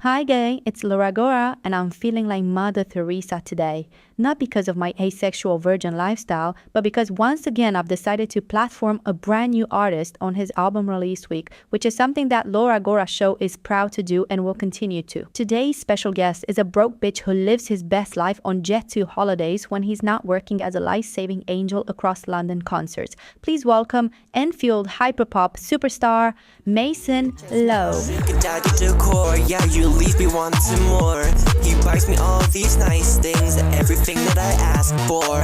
Hi, gang, it's Gaura, and I'm feeling like Mother Teresa today. Not because of my asexual virgin lifestyle, but because once again I've decided to platform a brand new artist on his album release week, which is something that Gaura Show is proud to do and will continue to. Today's special guest is a broke bitch who lives his best life on Jet 2 holidays when he's not working as a life-saving angel across London concerts. Please welcome Enfield hyperpop superstar Mason Lowe. Yeah, you leave me wanting more. He buys me all these nice things, everything that I ask for.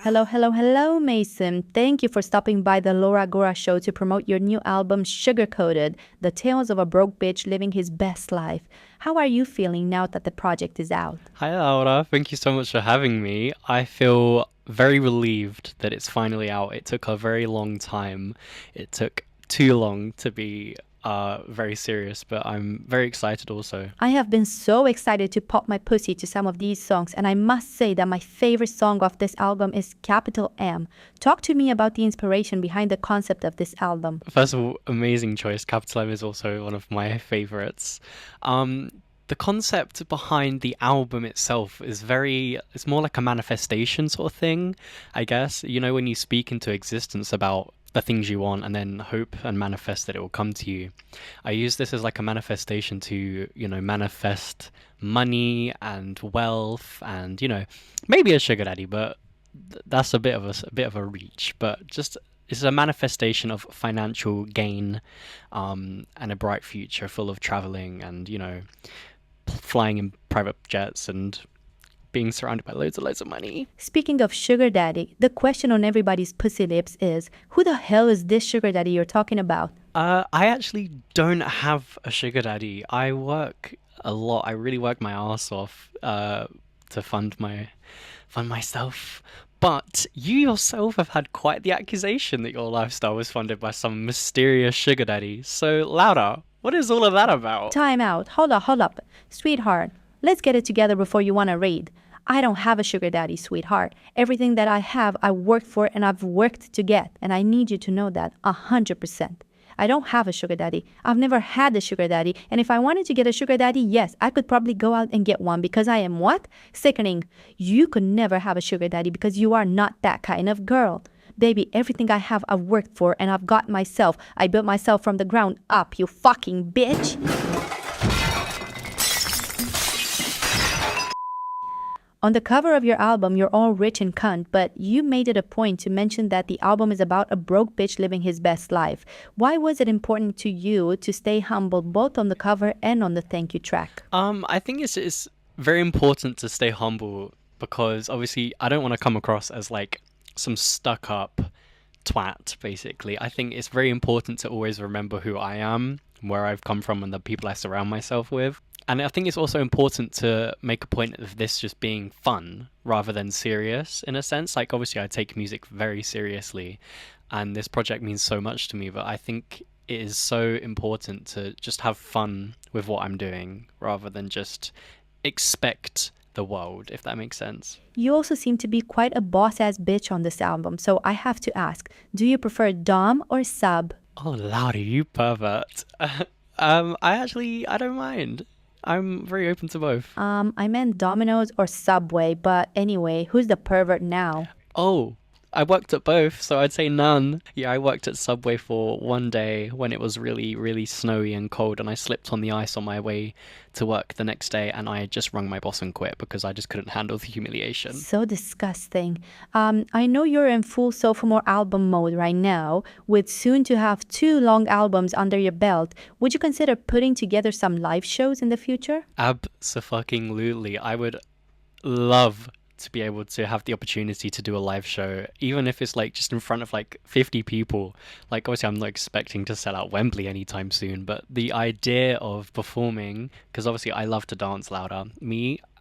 Hello, Mason. Thank you for stopping by the Gaura Show to promote your new album, Sugar Coated, The Tales of a Broke Bitch Living His Best Life. How are you feeling now that the project is out? Hi, Laura. Thank you so much for having me. I feel very relieved that it's finally out. It took a very long time. It took too long to be very serious, but I'm very excited also. I have been so excited to pop my pussy to some of these songs, and I must say that my favorite song of this album is Capital M. Talk to me about the inspiration behind the concept of this album. First of all, amazing choice. Capital M is also one of my favorites. The concept behind the album itself is it's more like a manifestation sort of thing, I guess. You know, when you speak into existence about the things you want and then hope and manifest that it will come to you. I use this as like a manifestation to, manifest money and wealth and, maybe a sugar daddy, but that's a bit of a reach, but just it's a manifestation of financial gain and a bright future full of traveling and, flying in private jets and being surrounded by loads of money. Speaking of sugar daddy, the question on everybody's pussy lips is, who the hell is this sugar daddy you're talking about? I actually don't have a sugar daddy. I work a lot. I really work my ass off to fund myself. But you yourself have had quite the accusation that your lifestyle was funded by some mysterious sugar daddy. So, Laura, what is all of that about? Time out. Hold up. Sweetheart, let's get it together before you want to read. I don't have a sugar daddy, sweetheart. Everything that I have, I worked for and I've worked to get. And I need you to know that 100%. I don't have a sugar daddy. I've never had a sugar daddy. And if I wanted to get a sugar daddy, yes, I could probably go out and get one because I am what? Sickening. You could never have a sugar daddy because you are not that kind of girl. Baby, everything I have, I've worked for and I've got myself. I built myself from the ground up, you fucking bitch. On the cover of your album, you're all rich and cunt, but you made it a point to mention that the album is about a broke bitch living his best life. Why was it important to you to stay humble both on the cover and on the thank you track? I think it's very important to stay humble because obviously I don't want to come across as like some stuck up twat, basically. I think it's very important to always remember who I am, where I've come from, and the people I surround myself with. And I think it's also important to make a point of this just being fun rather than serious, in a sense. Like, obviously, I take music very seriously, and this project means so much to me, but I think it is so important to just have fun with what I'm doing rather than just expect the world, if that makes sense. You also seem to be quite a boss-ass bitch on this album, so I have to ask, do you prefer dom or sub? Oh, Laura, you pervert. I don't mind. I'm very open to both. I meant Domino's or Subway, but anyway, who's the pervert now? Oh, I worked at both, so I'd say none. Yeah, I worked at Subway for one day when it was really, really snowy and cold, and I slipped on the ice on my way to work the next day, and I just rung my boss and quit because I just couldn't handle the humiliation. So disgusting. I know you're in full sophomore album mode right now, with soon to have 2 long albums under your belt. Would you consider putting together some live shows in the future? Abso-fucking-lutely. I would love to be able to have the opportunity to do a live show, even if it's like just in front of like 50 people. Like, obviously I'm not expecting to sell out Wembley anytime soon, but the idea of performing, because obviously I love to dance, Laura.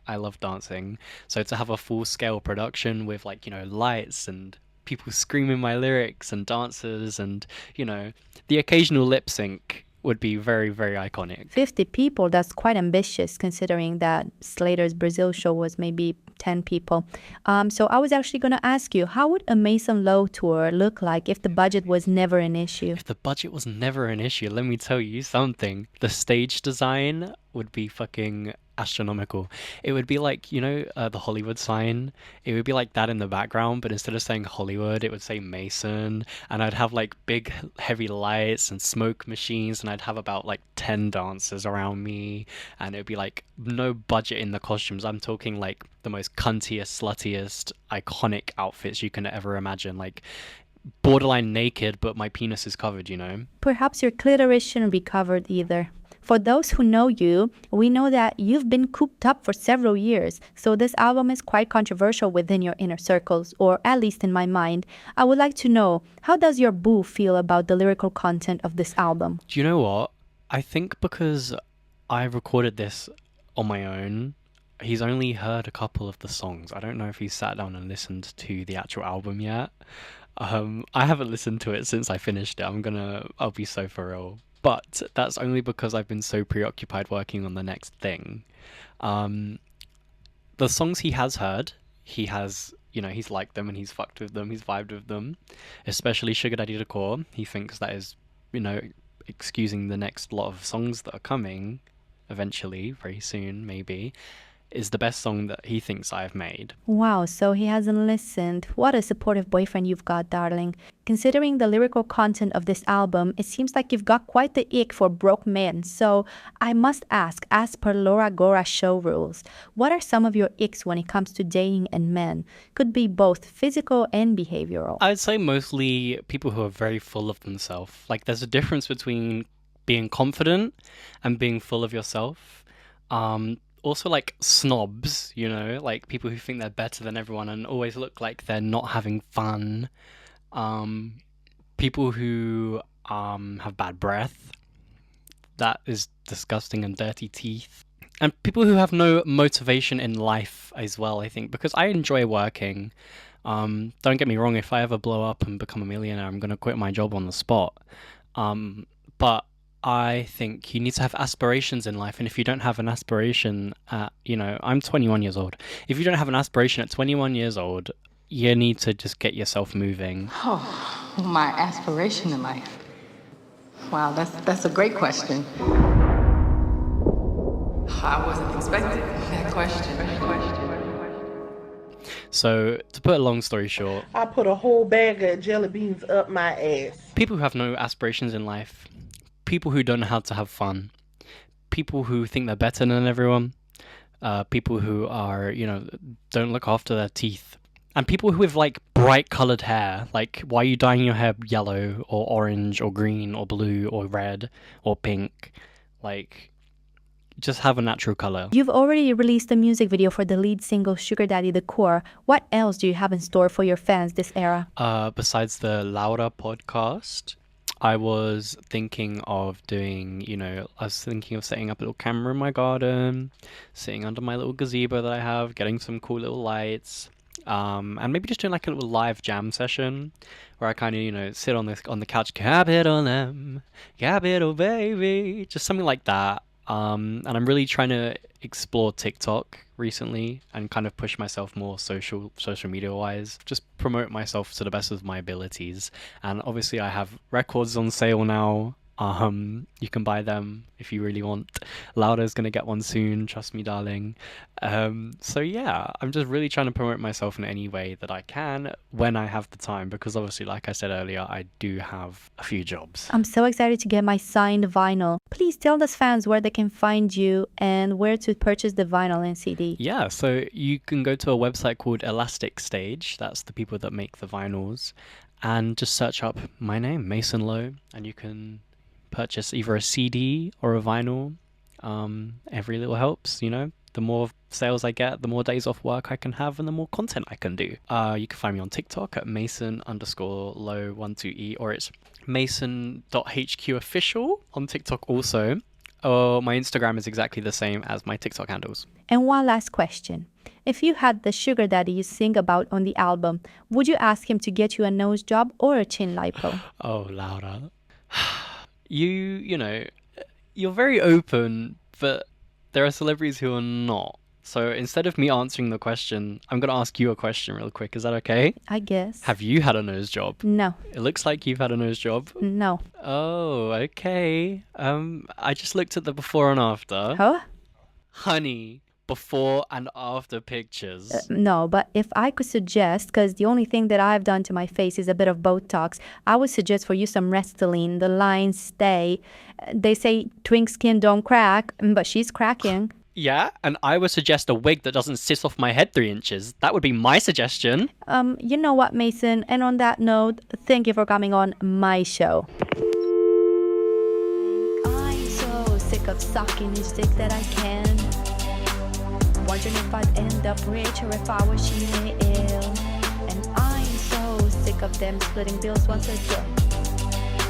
I love dancing, so to have a full-scale production with like, lights and people screaming my lyrics and dancers and, the occasional lip sync would be very, very iconic. 50 people, that's quite ambitious considering that Slater's Brazil show was maybe 10 people. So I was actually going to ask you, how would a Mason Lowe tour look like if the budget was never an issue? If the budget was never an issue, let me tell you something. The stage design would be fucking astronomical. It would be like, the Hollywood sign. It would be like that in the background, but instead of saying Hollywood, it would say Mason. And I'd have like big, heavy lights and smoke machines, and I'd have about like 10 dancers around me. And it would be like no budget in the costumes. I'm talking like the most cuntiest, sluttiest, iconic outfits you can ever imagine. Like borderline naked, but my penis is covered, Perhaps your clitoris shouldn't be covered either. For those who know you, we know that you've been cooped up for several years, so this album is quite controversial within your inner circles, or at least in my mind. I would like to know, how does your boo feel about the lyrical content of this album? Do you know what? I think because I recorded this on my own, he's only heard a couple of the songs. I don't know if he's sat down and listened to the actual album yet. I haven't listened to it since I finished it. I'll be so for real. But that's only because I've been so preoccupied working on the next thing. The songs he has heard, he has, he's liked them and he's fucked with them, he's vibed with them. Especially Sugar Daddy Decor. He thinks that is, excusing the next lot of songs that are coming eventually, very soon, maybe, is the best song that he thinks I've made. Wow, so he hasn't listened. What a supportive boyfriend you've got, darling. Considering the lyrical content of this album, it seems like you've got quite the ick for broke men. So I must ask, as per Laura Gaura show rules, what are some of your icks when it comes to dating and men? Could be both physical and behavioral. I'd say mostly people who are very full of themselves. Like there's a difference between being confident and being full of yourself. Also like snobs, like people who think they're better than everyone and always look like they're not having fun. People who have bad breath. That is disgusting, and dirty teeth. And people who have no motivation in life as well, I think, because I enjoy working. Don't get me wrong, if I ever blow up and become a millionaire, I'm going to quit my job on the spot. But I think you need to have aspirations in life. And if you don't have an aspiration at, I'm 21 years old. If you don't have an aspiration at 21 years old, you need to just get yourself moving. Oh, my aspiration in life. Wow, that's a great question. I wasn't expecting that question. So, to put a long story short, I put a whole bag of jelly beans up my ass. People who have no aspirations in life, people who don't know how to have fun, people who think they're better than everyone, people who are, don't look after their teeth, and people who have like bright colored hair. Like, why are you dyeing your hair yellow or orange or green or blue or red or pink? Like, just have a natural color. You've already released a music video for the lead single Sugar Daddy Decor. What else do you have in store for your fans this era? Besides the Laura podcast, I was thinking of doing, I was thinking of setting up a little camera in my garden, sitting under my little gazebo that I have, getting some cool little lights, and maybe just doing like a little live jam session where I kind of, sit on the couch, capital M, capital baby, just something like that. And I'm really trying to explore TikTok recently and kind of push myself more social media wise, just promote myself to the best of my abilities. And obviously I have records on sale now. You can buy them if you really want. Laura's gonna get one soon, trust me, darling. So yeah, I'm just really trying to promote myself in any way that I can when I have the time, because obviously, like I said earlier, I do have a few jobs. I'm so excited to get my signed vinyl. Please tell the fans where they can find you and where to purchase the vinyl and CD. Yeah, so you can go to a website called Elastic Stage. That's the people that make the vinyls. And just search up my name, Mason Lowe, and you can purchase either a CD or a vinyl. Every little helps, The more sales I get, the more days off work I can have, and the more content I can do. You can find me on TikTok at Mason_Lowe12E, or it's Mason.HQofficial on TikTok also. Or my Instagram is exactly the same as my TikTok handles. And one last question. If you had the sugar daddy you sing about on the album, would you ask him to get you a nose job or a chin lipo? Oh, Laura. you know, you're very open, but there are celebrities who are not. So instead of me answering the question, I'm going to ask you a question real quick. Is that okay? I guess. Have you had a nose job? No. It looks like you've had a nose job. No. Oh, okay. I just looked at the before and after. Huh? Honey, before and after pictures. No, but if I could suggest, because the only thing that I've done to my face is a bit of Botox, I would suggest for you some Restylane. The lines stay. They say twink skin don't crack, but she's cracking. Yeah, and I would suggest a wig that doesn't sit off my head 3 inches. That would be my suggestion. You know what, Mason? And on that note, thank you for coming on my show. I'm so sick of sucking each dick that I can. Wondering if I'd end up rich or if I was ill. And I'm so sick of them splitting bills once again.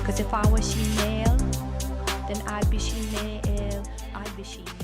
Cause if I was female, then I'd be female. I'd be female.